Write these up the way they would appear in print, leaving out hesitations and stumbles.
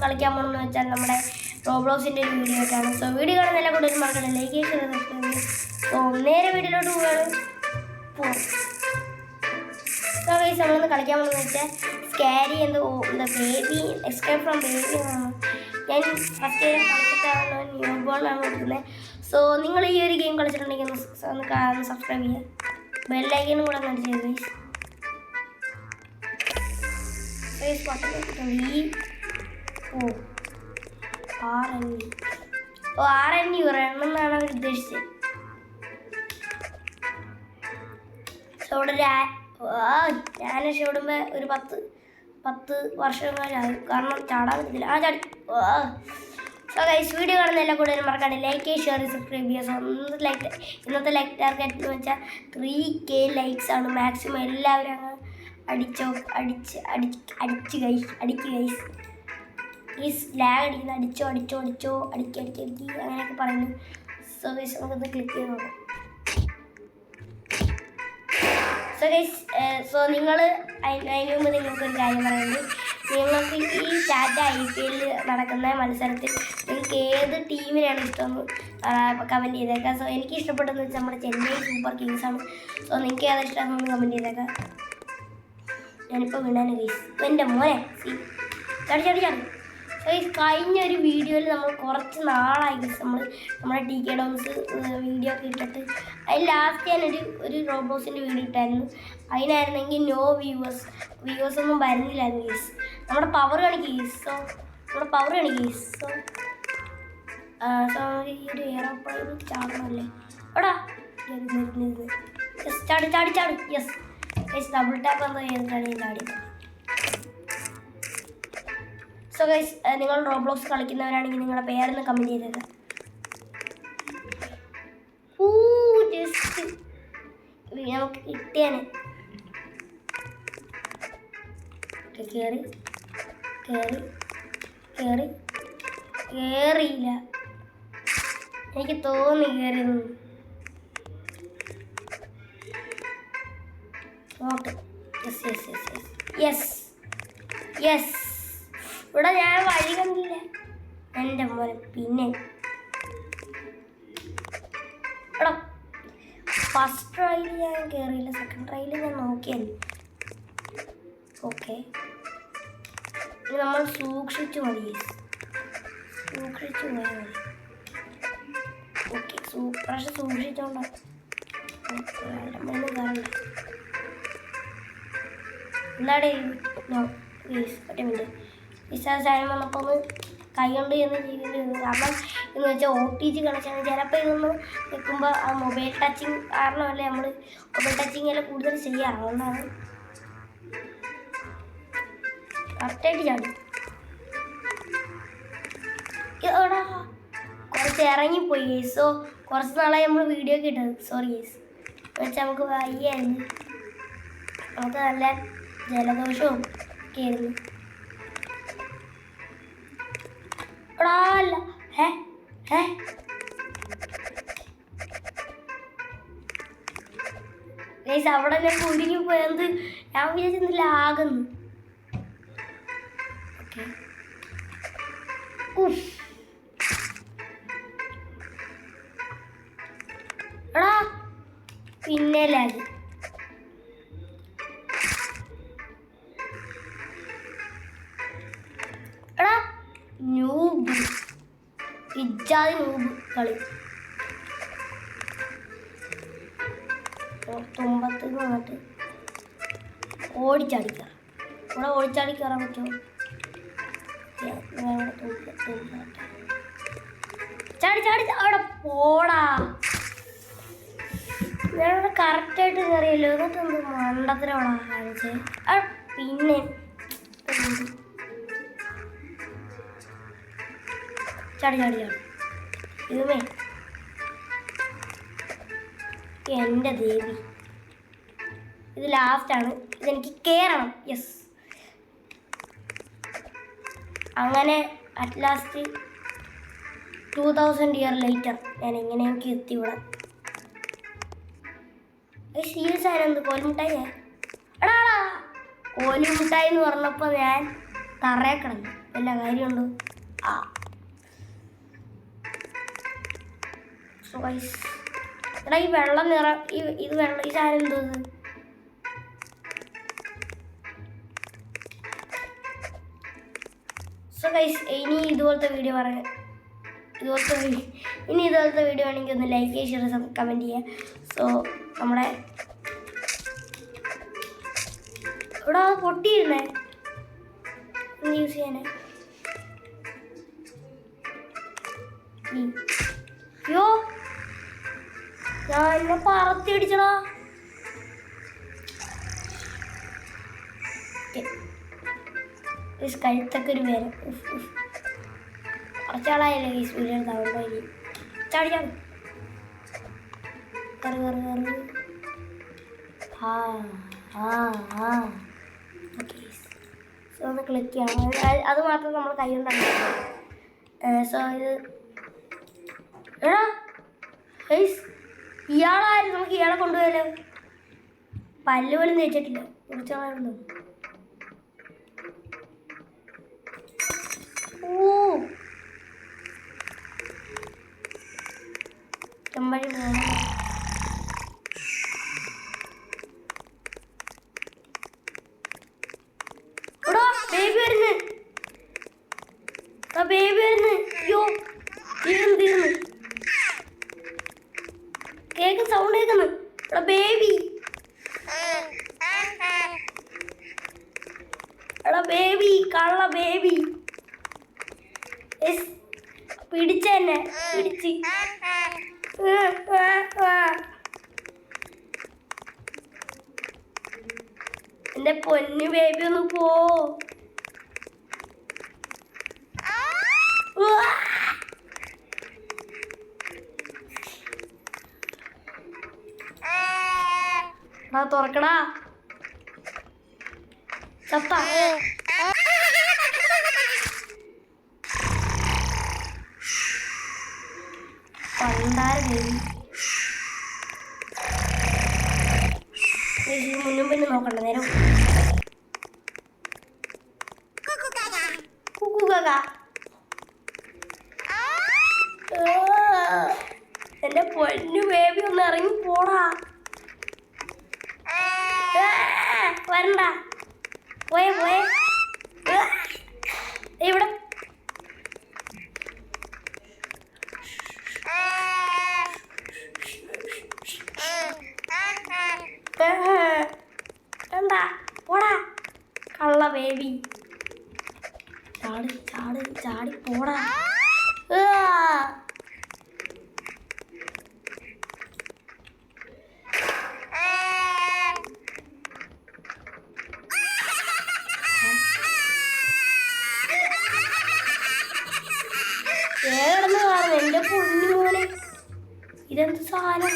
കളിക്കാൻ പോകണമെന്ന് വെച്ചാൽ നമ്മുടെ റോബ്ലോക്സിൻ്റെ ഒരു വീഡിയോ ആയിട്ടാണ്. സോ വീഡിയോ കാണാൻ നല്ല കൂടുതൽ മറക്കണം, ലൈക്ക് ചെയ്ത്. സോ നേരെ വീഡിയോയിലോട്ട് പോവുകയാണ്. സോ ഗൈസ് നമ്മളൊന്ന് കളിക്കാൻ പോകുന്നത് വെച്ചാൽ സ്കാരി എന്താ ബേബി എസ്കേപ്പ് ഫ്രം ബേബി എന്നാണ്. ഞാൻ ഫസ്റ്റ് കളിച്ചിട്ടാണല്ലോ ന്യൂ ബോളാണ് കൊടുക്കുന്നത്. സോ നിങ്ങൾ ഈ ഒരു ഗെയിം കളിച്ചിട്ടുണ്ടെങ്കിൽ ഒന്ന് സബ്സ്ക്രൈബ് ചെയ്യുക, ബെല്ലൈക്കനും കൂടെ ഒന്ന് ചെയ്ത് RNU റണ്ണെന്നാണ് അവർ ഉദ്ദേശിച്ചത്. സോ ഇവിടെ ഞാൻ രക്ഷപ്പെടുമ്പോൾ ഒരു 10 വർഷങ്ങളായി, കാരണം ചാടാൻ പറ്റത്തില്ല. ചാടി. സോ ഗൈസ് വീഡിയോ കാണുന്ന എല്ലാ കൂടുതലും മറക്കാണ്ട് ലൈക്ക് ഷെയർ സബ്സ്ക്രൈബ് ചെയ്യുക. സോ ഇന്നത്തെ ലൈക്ക് ടാർഗറ്റ് എന്ന് വെച്ചാൽ 3K ലൈക്സ് ആണ് മാക്സിമം. എല്ലാവരും അങ്ങ് അടിക്ക് ഗൈസ്. ലാഗ് അടിക്കുന്നു, അടിക്ക് അങ്ങനെയൊക്കെ പറയുന്നു. സോ ഗൈസ് നമുക്കത് ക്ലിക്ക് ചെയ്ത് നോക്കാം. സോ നിങ്ങൾ അതിന് മുമ്പ് നിങ്ങൾക്കൊരു കാര്യം പറയുന്നത്, നിങ്ങൾക്ക് ഈ ടാറ്റ IPL നടക്കുന്ന മത്സരത്തിൽ നിങ്ങൾക്ക് ഏത് ടീമിനാണ് ഇഷ്ടമെന്ന് കമൻറ്റ് ചെയ്തേക്കാം. സോ എനിക്ക് ഇഷ്ടപ്പെട്ടതെന്ന് വെച്ചാൽ നമ്മുടെ ചെന്നൈ സൂപ്പർ കിങ്സാണ്. സോ നിങ്ങൾക്ക് ഏതാ ഇഷ്ടമാണെന്ന് കമൻറ്റ് ചെയ്തേക്കാം. ഞാനിപ്പോൾ വീണാണ് ഗൈസ്. എൻ്റെ മോനെ ചാടി. സോ ഈ കഴിഞ്ഞൊരു വീഡിയോയിൽ നമ്മൾ കുറച്ച് നാളായി ഗൈസ് നമ്മുടെ TK ഡോംസ് വീഡിയോ ഒക്കെ ഇട്ടിട്ട് അതിൽ ലാസ്റ്റ് ഞാനൊരു റോബ്ലോക്സിൻ്റെ വീഡിയോ ഇട്ടായിരുന്നു. അതിനായിരുന്നെങ്കിൽ നോ വ്യൂവേഴ്സ് ഒന്നും വരുന്നില്ലായിരുന്നു ഗൈസ്. നമ്മുടെ പവർ കാണിക്കും ഗൈസ്. സോ ഈ ഒരു എയർപ്ലെയിൻ ചാടണമല്ലേ എടാ. ചാടി. യെസ് ഡബിൾ ടാപ്പ് എന്തോ ചെയ്തിട്ടാണ് ഈ ചാടി. സോ ഗൈസ് നിങ്ങൾ റോബ്ലോക്സ് കളിക്കുന്നവരാണെങ്കിൽ നിങ്ങളുടെ പേരൊന്ന് കമൻറ്റ് ചെയ്തേക്കാം. ജസ്റ്റ് നമുക്ക് കിട്ടിയാന് കേറിയില്ല. എനിക്ക് തോന്നി കയറിയെന്ന്. യെസ് ഇവിടെ ഞാൻ വഴി കണ്ടില്ല എൻ്റെ മോനെ. പിന്നെ എടാ ഫസ്റ്റ് ട്രയലിൽ ഞാൻ കയറിയില്ല, സെക്കൻഡ് ട്രയലിൽ ഞാൻ നോക്കിയല്ലേ. ഓക്കെ ഇനി നമ്മൾ സൂക്ഷിച്ചു മതി. ഓക്കെ പക്ഷെ സൂക്ഷിച്ചോണ്ടോ എന്താടേ ഒറ്റ മിനിറ്റ്. സാധനം വന്നപ്പോൾ ഒന്ന് കൈ കൊണ്ട് ചെന്ന് ചെയ്യേണ്ടി വന്നു. കാരണം എന്ന് വെച്ചാൽ OTG കണക്ഷനാണ്. ചിലപ്പോൾ ഇതൊന്ന് നിൽക്കുമ്പോൾ ആ മൊബൈൽ ടച്ചിങ് കാരണമല്ലേ നമ്മൾ മൊബൈൽ ടച്ചിങ് എല്ലാം കൂടുതൽ ചെയ്യാറ്. അതുകൊണ്ടാണ് കറക്റ്റായിട്ട് ചാടി. എടാ കുറച്ച് ഇറങ്ങിപ്പോയി ഗൈസ്. സോ കുറച്ച് നാളായി നമ്മൾ വീഡിയോ ഒക്കെ ഇട്ടത്. സോറി ഗൈസ് വെച്ചാൽ നമുക്ക് വയ്യായിരുന്നു, നമുക്ക് നല്ല ജലദോഷവും ഒക്കെ ആയിരുന്നു. അല്ല ഗൈസ് അവിടെ ഞാൻ കുരുങ്ങി പോയത്. ഞാൻ വിചാരിച്ചില്ല ആകുന്നു. എടാ പിന്നെ ലാഗ്. എടാ നൂബ് ഇജാതി നൂബ് കളി. തുമ്പത്ത് വന്നിട്ട് ഓടിച്ചാടിക്കാം. ഇവിടെ ഓടിച്ചാടി കയറാൻ പറ്റുമോ? ചാടി അവിടെ പോടാ. ഞാനിവിടെ കറക്റ്റായിട്ട് കയറിയല്ലോ. എന്നിട്ട് എന്ത് മണ്ടത്തിനോടാ കാണിച്ചത്. പിന്നെ ചാടി ഇതുമേ എൻ്റെ ദേവി. ഇത് ലാസ്റ്റാണ്, ഇതെനിക്ക് കയറണം. യെസ് അങ്ങനെ അറ്റ് ലാസ്റ്റ് 2000 ഇയർ ലേറ്റർ ഞാൻ എങ്ങനെയൊക്കെ എത്തിവിടാം. സീരിയസ് ആയിരുന്നു. കോലുമിഠായി എടാ കോലുമിഠായി എന്ന് പറഞ്ഞപ്പോൾ ഞാൻ തറയെ കിടന്നു. വല്ല കാര്യമുണ്ടോ? ആ സോ ഗൈസ്, എടാ ഈ വെള്ളം നിറം ഇത് വെള്ളം ഈ സാധനം എന്തോന്ന്? സോ ഗൈസ്, ഇനി ഇതുപോലത്തെ വീഡിയോ ആണെങ്കിൽ ഒന്ന് ലൈക്ക് ചെയ്യുക, ഷെയർ കമൻറ്റ് ചെയ്യുക. സോ നമ്മുടെ ഇവിടെ പൊട്ടിയിരുന്നേ ഒന്ന് യൂസ് ചെയ്യാനേ. യോ ഞാൻ എന്നെ പറത്തി അടിച്ചടാ. കഴുത്തൊക്കെ ഒരു പേര് കുറച്ചാളായല്ലേ ഈ വീഡിയോ എടുത്താൽ ചാടി ചാടി കറി കറി കറി. ഓക്കെ, സോ ഒന്ന് ക്ലിക്ക് ചെയ്യണം. അത് മാത്രം നമ്മൾ കൈ കൊണ്ടാണ്. സോ ഇത് എടാ ഗൈസ്, ഇയാളാരും നമുക്ക് ഇയാളെ കൊണ്ടുപോയാലോ? പല്ല് പോലും തേച്ചിട്ടില്ല, കുറച്ചാളായിരുന്നു. ചെമ്പഴി ബേബി വരുന്നു, ബേബി വരുന്നു. അയ്യോ തീർന്നു കേക്ക് സൗണ്ട് കേൾക്കുന്നു. എടാ ബേബി, എടാ ബേബി, കള്ള ബേബി പിടിച്ചെന്നെ പിടിച്ച്. എന്റെ പൊന്നു ബേബി ഒന്ന് പോ. തുറക്കടാ ചത്ത. മുന്നും പിന്നെ നോക്കണ്ട നേരം. എന്റെ പൊന്നു ബേബി ഒന്ന് ഇറങ്ങി പോടാ. വരണ്ട, പോയേ ഇവിടെ. എന്താ പോടാ കള്ള ബേബി, ചാടി ചാടി ചാടി പോടാ. ഏടന്ന് പറഞ്ഞു എന്റെ പൊന്നു മോനെ, ഇതെന്ത് സാധനം?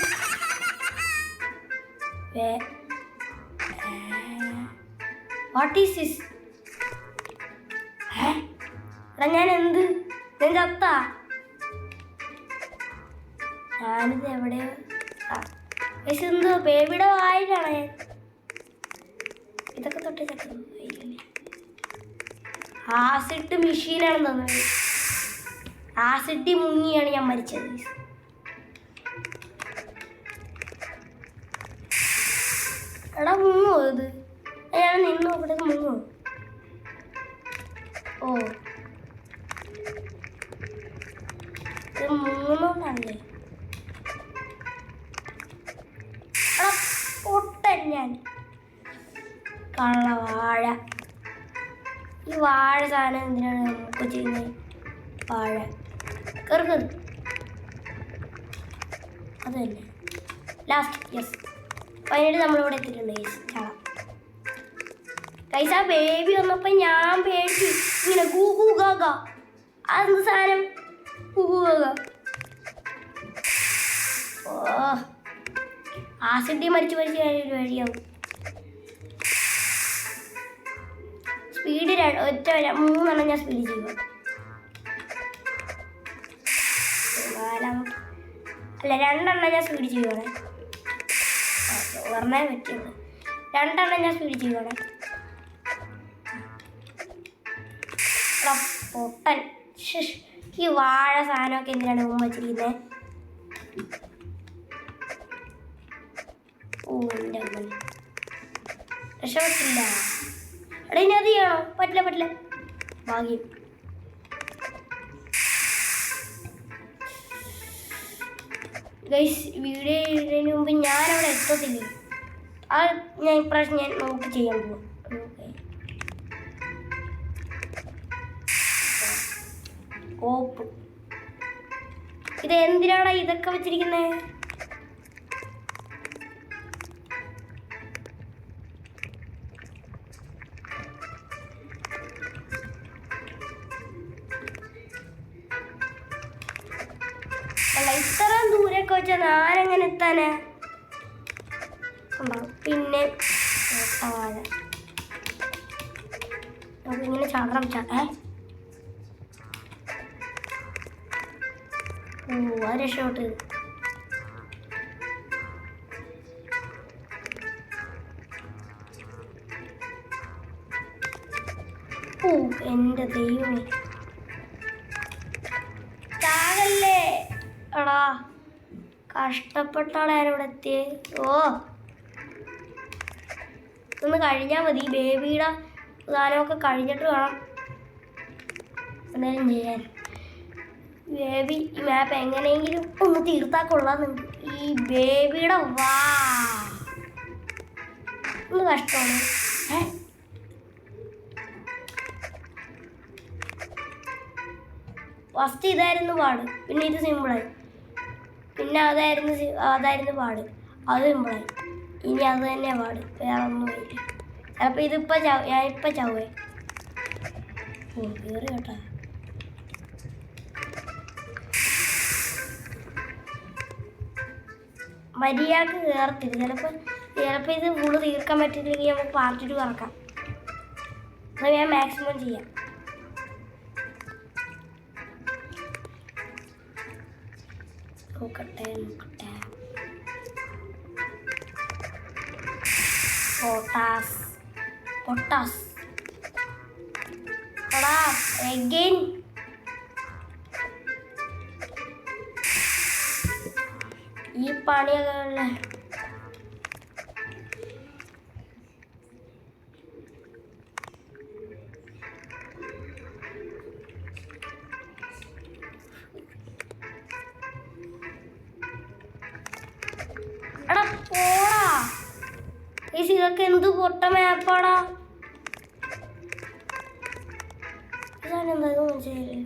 What is this? എടാ ഞാൻ എന്ത്, ഞാൻ ചത്താ? ഞാനിത് എവിടെയോ എന്തോ ബേബിയുടെ വായിലാണ് ഞാൻ. ഇതൊക്കെ തൊട്ട് ചക്കുന്നു. ആസിഡ് മെഷീനാണെന്ന് തോന്നുന്നത്. ആസിഡ് മുങ്ങിയാണ് ഞാൻ മരിച്ചത്. എടാ മുങ്ങോ ഇത്? ഞാൻ നിന്നു ഇവിടെ മുങ്ങോ? ഓ ഇത് മുങ്ങുന്നോണ്ടല്ലേ. എടാ പൊട്ടൻ ഞാൻ. കള്ള വാഴ. ഈ വാഴ സാധനം എന്തിനാണ് നമുക്ക് ചെയ്യുന്നത്? വാഴ കയറി അത് തന്നെ ലാസ്റ്റ്. യെസ്, ഫൈനലി നമ്മളിവിടെ എത്തിയിട്ടുണ്ട് ഗൈസ്. ചാടാം ഗൈസ്. ആ ബേബി വന്നപ്പോൾ ഞാൻ പേടിച്ചു. ഇങ്ങനെ ഗൂ ഗൂ ഗാഗ. അതെന്ത് സാധനം? ഗൂ ഗൂ ഗാഗ. ഓ ആസിഡി മരിച്ച് ഒരു വഴിയാവും. സ്പീഡ് ഒറ്റ 3 ഞാൻ സ്പീഡ് ചെയ്യുക. അല്ല 2 ഞാൻ സ്പീഡ് ചെയ്യുവാണേ. ഒരെണ്ണേ പറ്റുള്ളൂ. 2 ഞാൻ സ്പീഡ് ചെയ്യുവാണേ. പൊട്ടൻ. ഈ വാഴ സാധനമൊക്കെ എന്തിനാണ് മുമ്പ് വെച്ചിരിക്കുന്നത്? ഓ എൻ്റെ അമ്മ രക്ഷപ്പെട്ടില്ല. എടാ ഇനി അത് ചെയ്യണോ? പറ്റില്ല ഭാഗ്യം. ഗൈസ് വീഡിയോ ചെയ്യുന്നതിന് മുമ്പ് ഞാനവിടെ എത്തത്തില്ലേ, ഞാൻ ഇപ്രാവശ്യം ഞാൻ നോക്കി ചെയ്യാൻ പോവാം. ഓപ്പ് ഇത് എന്തിനാണ് ഇതൊക്കെ വെച്ചിരിക്കുന്നത്? അല്ല ഇത്രയും ദൂരൊക്കെ വെച്ചാൽ ഞാനെങ്ങനെ എത്താനാ? പിന്നെ നമുക്കിങ്ങനെ ചാടാൻ അത് രക്ഷോട്ട്. എൻ്റെ ദൈവമേ ചാകല്ലേ എടാ, കഷ്ടപ്പെട്ടാണ് ഞാനിവിടെ എത്തിയേ. ഒന്ന് കഴിഞ്ഞാൽ മതി. ബേബിയുടെ സാധനമൊക്കെ കഴിഞ്ഞിട്ട് വേണം എന്തായാലും ചെയ്യാൻ. ബേബി ഈ മാപ്പ് എങ്ങനെയെങ്കിലും ഒന്ന് തീർത്താൽ കൊള്ളാമെന്നുണ്ട്. ഈ ബേബിയുടെ ഒന്ന് കഷ്ടമാണ്. ഫസ്റ്റ് ഇതായിരുന്നു പാട്, പിന്നെ ഇത് സിമ്പിളായി, പിന്നെ അതായിരുന്നു പാട്, അത് സിമ്പിളായി, ഇനി അത് തന്നെ പാട്, വേറെ ഒന്നുമില്ല. ചിലപ്പോൾ ഇതിപ്പോൾ ഞാനിപ്പോൾ ചാവേ. കയറി കേട്ടാ. മര്യാദക്ക് കയറത്തില്ല. ചിലപ്പോൾ ഇത് ഫുള്ള് തീർക്കാൻ പറ്റില്ലെങ്കിൽ നമുക്ക് പാർട്ട് 2 ഇറക്കാം. അത് ഞാൻ മാക്സിമം ചെയ്യാം. നോക്കട്ടെ പൊട്ടാസ് എടാ എഗെയിൻ. ഈ പണിയൊക്കെ എടാ പോടാ. ഇതൊക്കെ എന്ത് പൊട്ട മാപ്പാടാ. എന്താ മനസ്സിലായില്ലേ?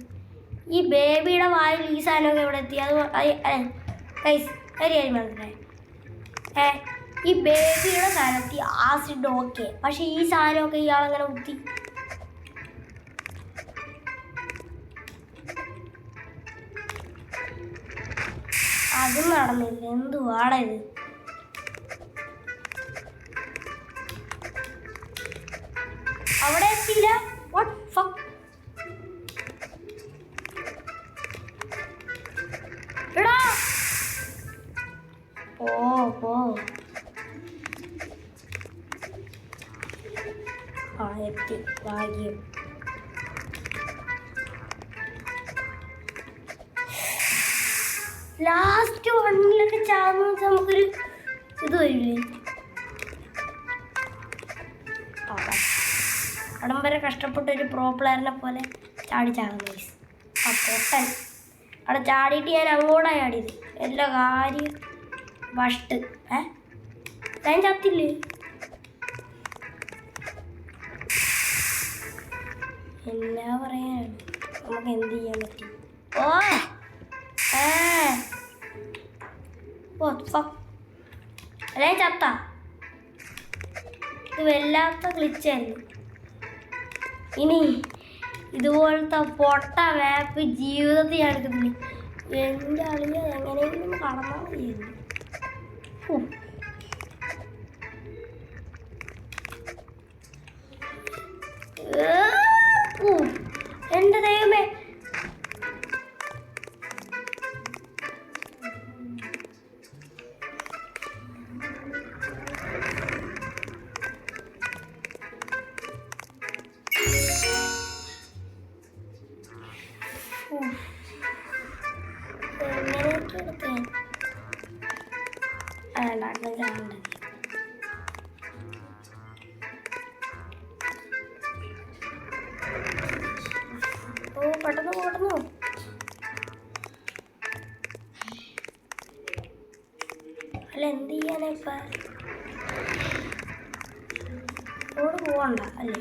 ഈ ബേബിയുടെ വായിൽ ഈ സാധനമൊക്കെ എവിടെ എത്തി? അത് കാര്യം മനസ്സിലായി. ഈ ബേബിയുടെ സാധനത്തിൽ ആസിഡ് ഓക്കെ, പക്ഷെ ഈ സാധനമൊക്കെ ഇയാളെങ്ങനെ കുത്തി? അതും നടന്നില്ല. എന്തുവാടാ ഇത്? അവിടെ എത്തിയില്ല. What fuck? എടാ പോ. എത്തി. ഭാഗ്യം. ലാസ്റ്റ് 1 ചാന്ന് വെച്ചാൽ നമുക്കൊരു ഇത് വരില്ലേ? അവിടം വരെ കഷ്ടപ്പെട്ടൊരു പ്രോ പ്ലെയറിനെ പോലെ ചാടിച്ചാകും ഗൈസ്. പൊട്ടൻ അവിടെ ചാടിയിട്ട് ഞാൻ അങ്ങോട്ടാണ് ചാടിയത്. എല്ലാ കാര്യം വഷ്ട്. ഞാൻ ചത്തില്ലേ? എന്നാ പറയാനാണ്, നമുക്ക് എന്ത് ചെയ്യാൻ പറ്റും? അല്ലേ ചത്ത. ഇത് വല്ലാത്ത ഗ്ലിച്ചായിരുന്നു. ഇനി ഇതുപോലത്തെ പൊട്ട മാപ്പ് ജീവിതത്തിൽ ഞാൻ എടുക്കുന്നില്ല. എൻ്റെ അളിയ എങ്ങനെയെങ്കിലും കടന്നാൽ മതിയായിരുന്നു. എൻ്റെ ദൈവമേ. എങ്ങനെയൊക്കെ എടുത്തേ ഉണ്ടാക്കുന്നത് കാണണ്ടത്. ഓ പെട്ടെന്ന് പെട്ടെന്ന് അല്ല എന്ത് ചെയ്യാനാ ഇപ്പം? റോഡ് പോവണ്ട അല്ലേ?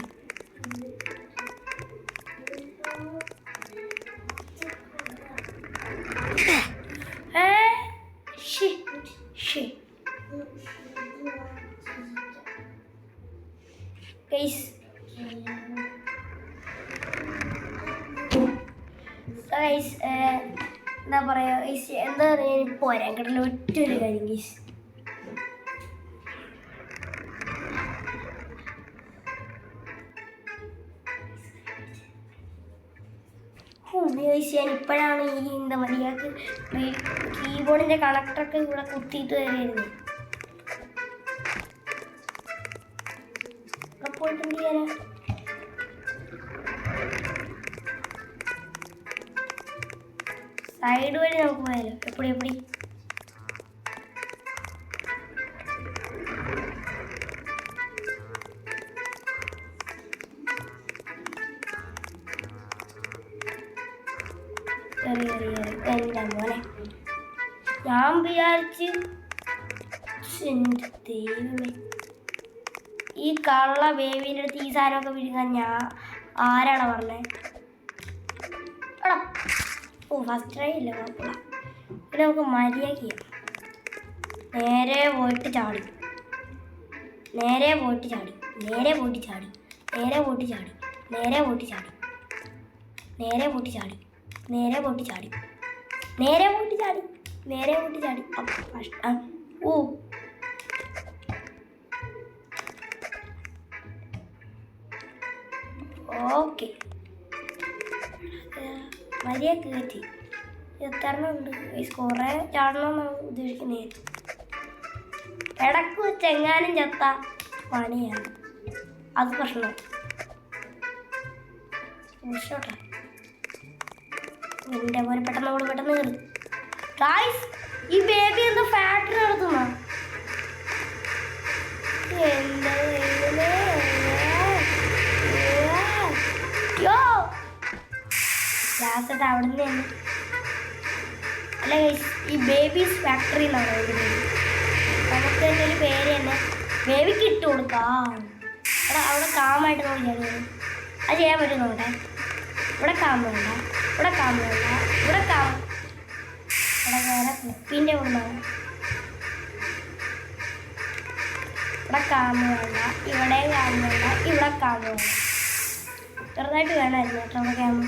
എന്താ പറയാ എന്താ പറയാ പോരാൻ കിട്ടുന്ന ഒറ്റൊരു കാര്യം ഗൈസ്. ഉപയോഗിച്ച് ഞാൻ ഇപ്പോഴാണ് ഈ എന്താ മര്യാദക്ക് കീബോർഡിൻ്റെ കണക്ടറൊക്കെ ഇവിടെ കുത്തിയിട്ട് തരുമായിരുന്നു. ഇവിടെ പോയിട്ട് എന്ത് ചെയ്യാനാ? സൈഡ് വഴി നമുക്ക് പോയാലോ? എപ്പടി എപ്പടി എൻ്റെ മോനെ ഞാൻ വിചാരിച്ച് ദൈവമേ ഈ കള്ള ബേബീൻ്റെ അടുത്ത് ഈ സാധനമൊക്കെ വിഴുങ്ങാൻ ഞാൻ ആരാണ് പറഞ്ഞത്? എടാ ഓ ഫസ്റ്റ് ട്രൈ ഇല്ല കുഴപ്പമില്ല. പിന്നെ നമുക്ക് മര്യാദയ്ക്ക് ചെയ്യാം. നേരെ പോയിട്ട് ചാടി നേരെ പോയിട്ട് ചാടി നേരെ പോയിട്ട് ചാടി നേരെ പോയിട്ട് ചാടി നേരെ പോയിട്ട് ചാടി നേരെ പോയിട്ട് ചാടി നേരെ പോയിട്ട് ചാടി നേരെ പോയിട്ട് ചാടി നേരെ പോയിട്ട് ചാടി ഓ ഓക്കെ മര്യാദ കയറ്റി എത്തരണമുണ്ട്. കുറേ ചാടണമെന്നാണ് ഉദ്ദേശിക്കുന്നത്. ഇടക്ക് വെച്ച് എങ്ങാനും ചത്ത പണിയാണ്. അത് പ്രശ്നം. വിഷോട്ടെ എൻ്റെ പോലെ പെട്ടെന്ന് കയറി. ഗായ്സ് ഈ ബേബി എന്താ ഫാക്ടറി നടത്തുന്ന? എന്താ ലാസ്റ്റ് അവിടെ നിന്ന് തന്നെ അല്ല ഈ ബേബീസ് ഫാക്ടറി എന്നാണ് ഒരു പേര്. നമുക്ക് തന്നെ ഒരു പേര് തന്നെ ബേബിക്ക് ഇട്ട് കൊടുക്കാം. അവിടെ കാമായിട്ട് നോക്കിയാണ് അത് ചെയ്യാൻ പറ്റും. നോക്കട്ടെ ഇവിടെ കാമ്പ് വേണ്ട, ഇവിടെ കാമ്പ് വേണ്ട, ഇവിടെ വേറെ ഫ്ലിപ്പിൻ്റെ കൊണ്ടാണ്. ഇവിടെ കാമ്പ് വേണ്ട, ഇവിടെ കാമ്പ് വേണ്ട, ഇവിടെ കാമ്പ് വേണ്ട. ചെറുതായിട്ട് വേണമായിരുന്നു കേട്ടോ അവിടെ ക്യാമ്പ്.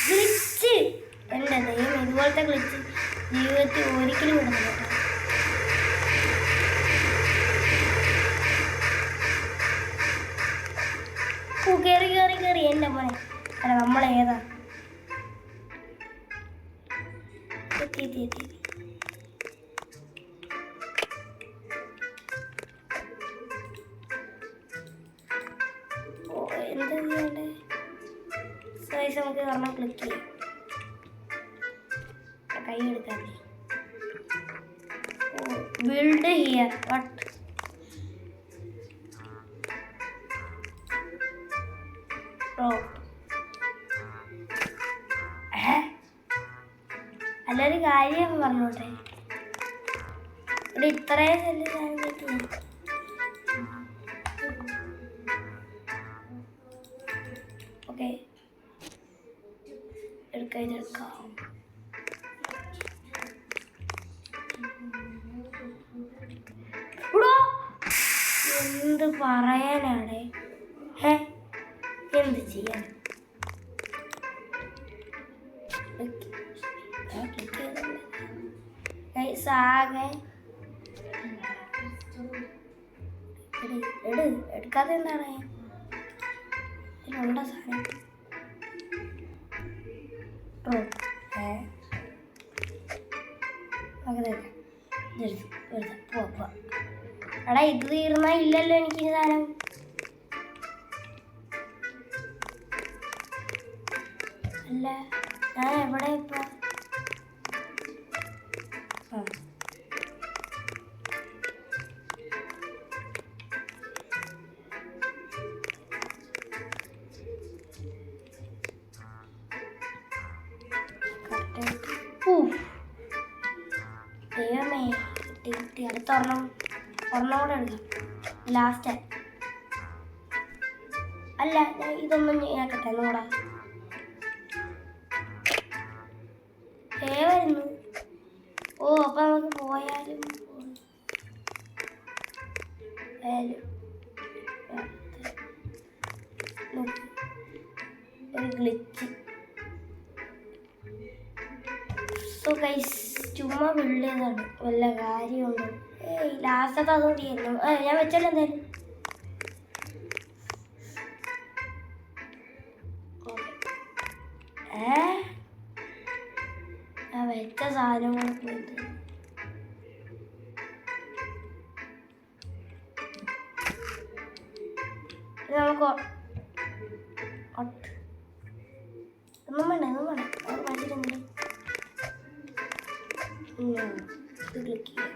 ഗ്ലിച്ച് എൻ്റെ ദൈവം ഇതുപോലത്തെ ഗ്ലിച്ച് ജീവിതത്തിൽ ഒരിക്കലും വിടുന്നില്ല കേട്ടോ. കയറി എൻ്റെ മോനെ. അല്ല നമ്മളേതാ എത്തി എന്താ ചെയ്യണ്ടേ? സൈസ് നമുക്ക് കാരണം ക്ലിക്ക് ചെയ്യാം. കൈ എടുക്കാതെ ബിൽഡ് ഹിയർ വട്ട് അല്ലൊരു കാര്യം പറഞ്ഞോട്ടെ. ഇവിടെ ഇത്രയും സെല്ല് സാധനം പറ്റും. ഓക്കെ എടുക്കാം. എന്ത് പറയാനാണ്? എന്ത് ചെയ്യാൻ? ആകെ എടുക്കാതെ എന്താണ് ഇതിലുണ്ട സാധനം? എടാ ഇത് തീർന്നാ ഇല്ലല്ലോ എനിക്ക് സാധനം. അല്ല ഞാൻ എവിടെ ഇപ്പൊ? ദൈവമേ കിട്ടി. അടുത്ത ഒരെണ്ണം കൂടെ എടുക്കാം. ലാസ്റ്റ് അല്ല ഇതൊന്നും ഞാക്കട്ടെ നോടാ. വരുന്നു. ഓ അപ്പൊ നമുക്ക് പോയാലും ഒരു ഗ്ലിച്ച്. സോ ഗൈസ് ചുമ്മാ ബിൽഡ് ചെയ്താണ്, വല്ല കാര്യമുണ്ടോ? ലാസ്റ്റത്തെ അത് മതിയായിരുന്നു. ഞാൻ വെച്ചല്ലോ എന്തായാലും. വെച്ച സാധനങ്ങൾ പോയിട്ട് നമുക്ക് ഒന്നും വേണ്ട അത് പഠിച്ചിട്ടുണ്ടെങ്കിൽ ക്ലിക്ക് ചെയ്യാം.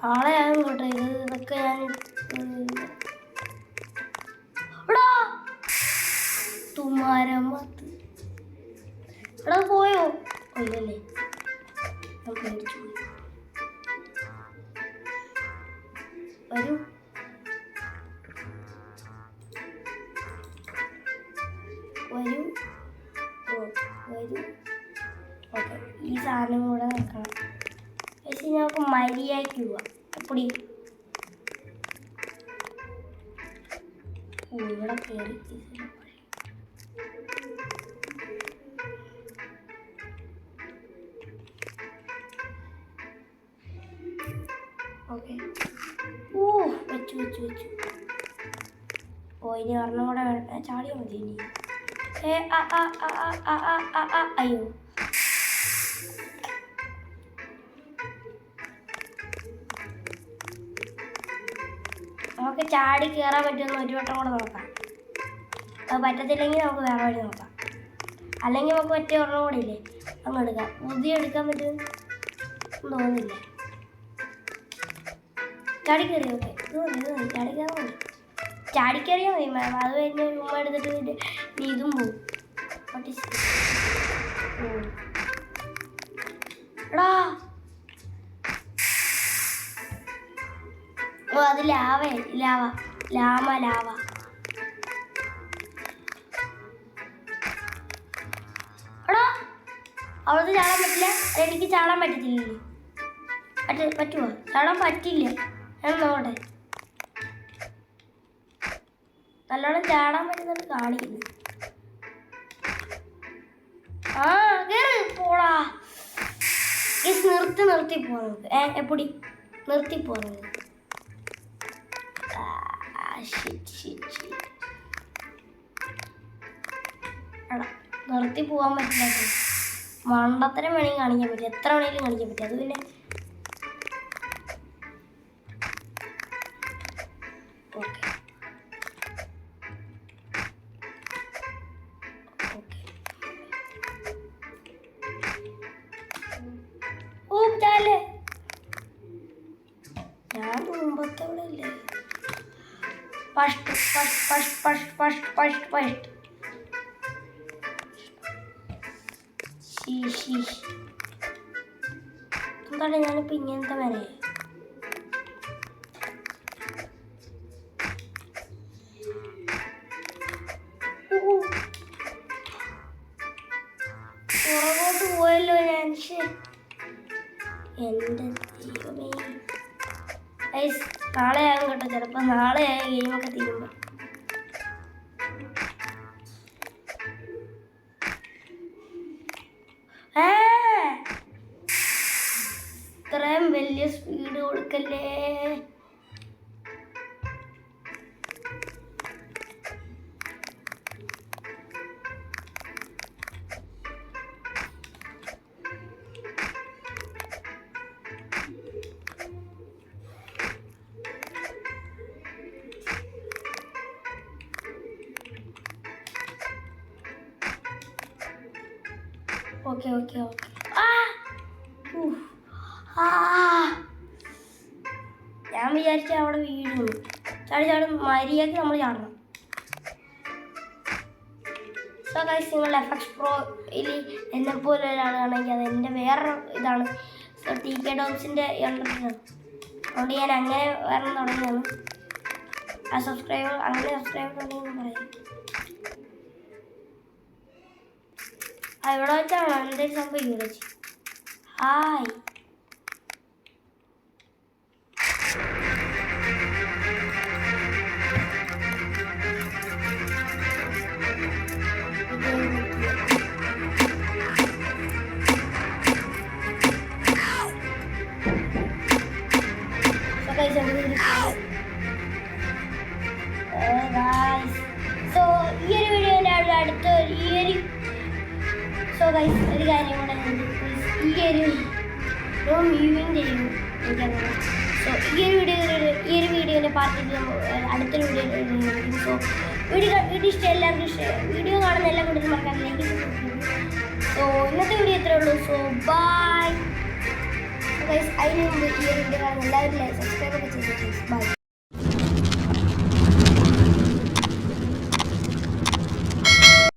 നാളെ ആകും കേട്ടോ ഇതൊക്കെ ഞാൻ തുമാരമ്മത്ത് എടാ പോയോ? ഇല്ലല്ലേ, പേടിച്ചു. വരൂ വരൂ വരൂ. ഓക്കെ ഈ സാധനം കൂടെ നോക്കണം. പക്ഷേ ഞങ്ങൾക്ക് മര്യാദയ്ക്ക് പോവാം. എപ്പടി ഇവിടെ കയറി ഓക്കെ. വെച്ചു. ഇനി ഒരെണ്ണം കൂടെ ചാടിയാൽ മതി. ഇനി അയ്യോ നമുക്ക് ചാടി കയറാൻ പറ്റുമെന്ന് ഒരു വട്ടം കൂടെ നോക്കാം. അത് പറ്റത്തില്ലെങ്കിൽ നമുക്ക് വേറെ വഴി നോക്കാം. അല്ലെങ്കിൽ നമുക്ക് പറ്റിയ ഒരെണ്ണം കൂടെ ഇല്ലേ, അങ്ങ് എടുക്കാം. പുതിയ എടുക്കാൻ പറ്റുമെന്ന് തോന്നുന്നില്ല. ചാടിക്കറിയോ? ഓക്കെ ചാടിക്കറിയാൽ മതി മാം. അത് കഴിഞ്ഞ് ഉമ്മ എടുത്തിട്ട് പിന്നെ ഇതും പോവും. എടാ അത് ലാവ. എടാ അവിടുത്തെ ചാടാൻ പറ്റില്ല. എനിക്ക് ചാടാൻ പറ്റത്തില്ലല്ലോ. പറ്റുമോ? ചാടാൻ പറ്റില്ല. ഞാൻ നോട്ടെ നല്ലോണം ചാടാൻ പറ്റുന്നത് കാണിക്കുന്നു. പോടാ. നിർത്തി പോവാം നമുക്ക്. എപ്പൊടി നിർത്തി പോവാം. നിർത്തി പോവാൻ പറ്റില്ല. മണ്ടത്തരം വേണമെങ്കിൽ കാണിക്കാൻ പറ്റും, എത്ര വേണമെങ്കിലും കാണിക്കാൻ പറ്റും. അത് പിന്നെ ഞാൻ മുമ്പത്തെ ഇവിടെ ഇല്ലേ. എന്താണ് ഞാനിപ്പോ ഇങ്ങനത്തെ വരെ പുറകോട്ട് പോയല്ലോ ഞാൻ. എൻ്റെ ദൈവമേ. നാളെ ആകും കേട്ടോ, ചിലപ്പോൾ നാളെ ഗെയിമൊക്കെ തീരുമ്പോൾ. ഇത്രയും വലിയ സ്പീഡ് കൊടുക്കല്ലേ. Okay okay okay. ഞാൻ വിചാരിച്ച അവിടെ വീഴുന്നു. ചാടി മര്യാദയ്ക്ക് നമ്മൾ ചാടണം. സോ ഗൈസ്, നിങ്ങൾ FX Proയിൽ എന്നെപ്പോലെ ഒരാളാണെങ്കിൽ അത് എൻ്റെ വേറെ ഇതാണ്. So TK Dogsൻ്റെ അണ്ടറിലാണ്. അതുകൊണ്ട് ഞാൻ അങ്ങനെ വേറെ തുടങ്ങിയാണ്. ആ സബ്സ്ക്രൈബർ അങ്ങനെ സബ്സ്ക്രൈബർ ഉണ്ടെന്ന് പറയും. ഇവിടെ വെച്ചാണോ എന്തെങ്കിലും സംഭവിക്കും വെച്ച്. ഹായ്, സോ ഈ ഒരു വീഡിയോൻ്റെ അടുത്ത സോ ഗൈസ് ഒരു കാര്യം കൂടെ വ്യൂവിങ് ചെയ്യും എനിക്കറിയാം. സോ ഈ ഒരു വീഡിയോൻ്റെ പാർട്ടിൽ അടുത്തൊരു വീഡിയോ. സോ വീഡിയോ ഇഷ്ടം എല്ലാവർക്കും ഇഷ്ടം. വീഡിയോ കാണുന്ന എല്ലാ കൂട്ടരും മറക്കാൻ ലൈക്ക്. സോ ഇന്നത്തെ വീഡിയോ ഇത്രേ ഉള്ളൂ. So bye guys. അതിന് മുമ്പ് ഈ ഒരു വീഡിയോ കാണുന്ന എല്ലാവരും സബ്സ്ക്രൈബ് ഒക്കെ ചെയ്തു. ബൈ.